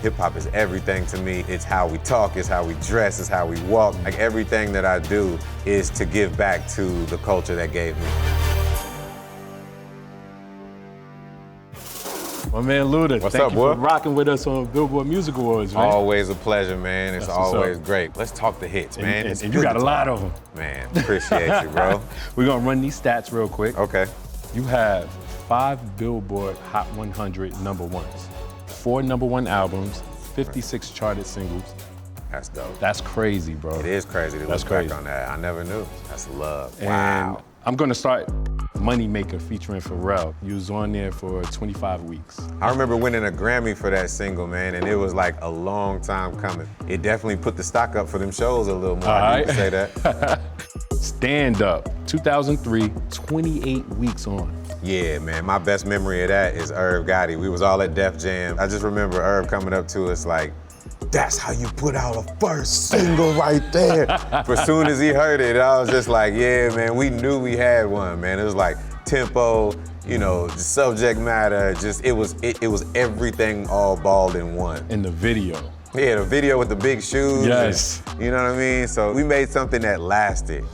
Hip hop is everything to me. It's how we talk, it's how we dress, it's how we walk. Like everything that I do is to give back to the culture that gave me. My man Luda, What's thank up, you boy? for rocking with us on Billboard Music Awards, man. Always a pleasure, man. It's That's what's always up. great. Let's talk the hits, man. And you got a lot of them. Man, appreciate you, bro. We're gonna run these stats real quick. Okay. You have 5 Billboard Hot 100 number ones, 4 #1 albums, 56 charted singles. That's dope. That's crazy, bro. It is crazy to look back on that. I never knew. That's love. And Wow. I'm gonna start Moneymaker featuring Pharrell. You was on there for 25 weeks. I remember winning a Grammy for that single, man, and it was like a long time coming. It definitely put the stock up for them shows a little more. I need to say that. Stand Up, 2003, 28 weeks on. Yeah, man, my best memory of that is Irv Gotti. We was all at Def Jam. I just remember Irv coming up to us like, that's how you put out a first single right there. As soon as he heard it, I was just like, yeah, man, we knew we had one, man. It was like tempo, you know, the subject matter, just, it was everything all balled in one. In the video. Yeah, the video with the big shoes. Yes. And, you know what I mean? So we made something that lasted.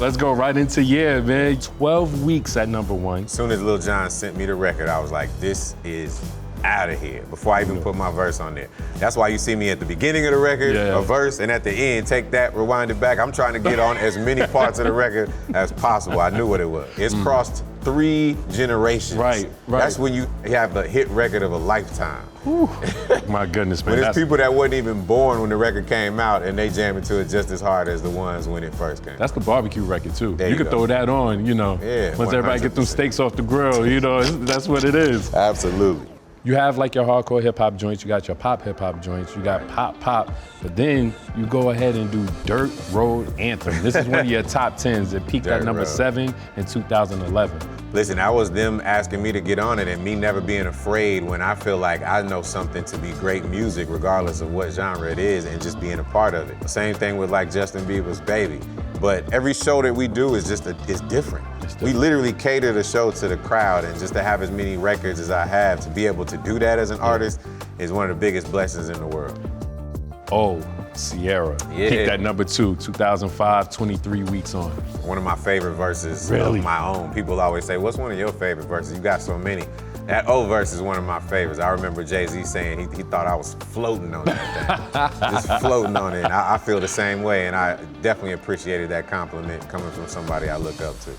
Let's go right into man. 12 weeks at #1. As soon as Lil Jon sent me the record, I was like, this is out of here, before I even put my verse on there. That's why you see me at the beginning of the record, a verse, and at the end, take that, rewind it back. I'm trying to get on as many parts of the record as possible. I knew what it was. It's crossed 3 generations. Right. That's when you have the hit record of a lifetime. My goodness, man. When there's people that wasn't even born when the record came out and they jam into it just as hard as the ones when it first came. That's the barbecue record too. There you you could go. throw that on, you know. Yeah, once everybody get them 100%. steaks off the grill, you know, that's what it is. Absolutely. You have like your hardcore hip hop joints, you got your pop hip hop joints, you got pop, but then you go ahead and do Dirt Road Anthem. This is one of your top 10s. It peaked at Dirt Road. #7 in 2011. Listen, that was them asking me to get on it and me never being afraid when I feel like I know something to be great music regardless of what genre it is and just being a part of it. Same thing with like Justin Bieber's Baby. But every show that we do is just it's different. We literally cater the show to the crowd, and just to have as many records as I have, to be able to do that as an artist is one of the biggest blessings in the world. Oh, Sierra. Yeah. Peaked at #2, 2005, 23 weeks on. One of my favorite verses Really? of my own. People always say, what's one of your favorite verses? You got so many. That O verse is one of my favorites. I remember Jay-Z saying he thought I was floating on that thing. Just floating on it. And I feel the same way, and I definitely appreciated that compliment coming from somebody I look up to.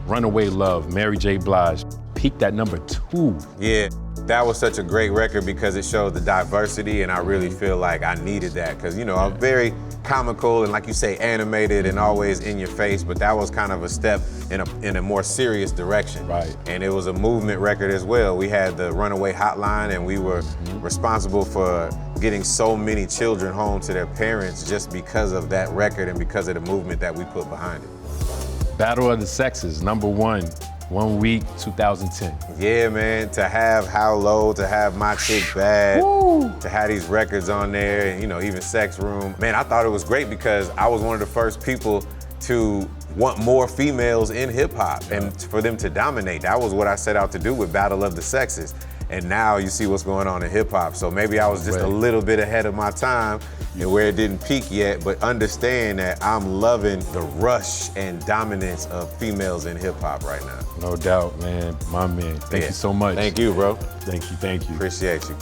Runaway Love, Mary J. Blige. Peaked at #2. Yeah, that was such a great record because it showed the diversity, and I really feel like I needed that because, you know, I'm very comical and, like you say, animated and always in your face, but that was kind of a step in a more serious direction. Right. And it was a movement record as well. We had the Runaway Hotline, and we were responsible for getting so many children home to their parents just because of that record and because of the movement that we put behind it. Battle of the Sexes, #1, 1 week, 2010. Yeah, man, to have How Low, to have My Chick Bad, to have these records on there, and, you know, even Sex Room. Man, I thought it was great because I was one of the first people to want more females in hip hop and for them to dominate. That was what I set out to do with Battle of the Sexes. And now you see what's going on in hip hop. So maybe I was just a little bit ahead of my time and where it didn't peak yet, but understand that I'm loving the rush and dominance of females in hip hop right now. No doubt, man. My man. Thank you so much. Thank you, bro. Thank you. Appreciate you.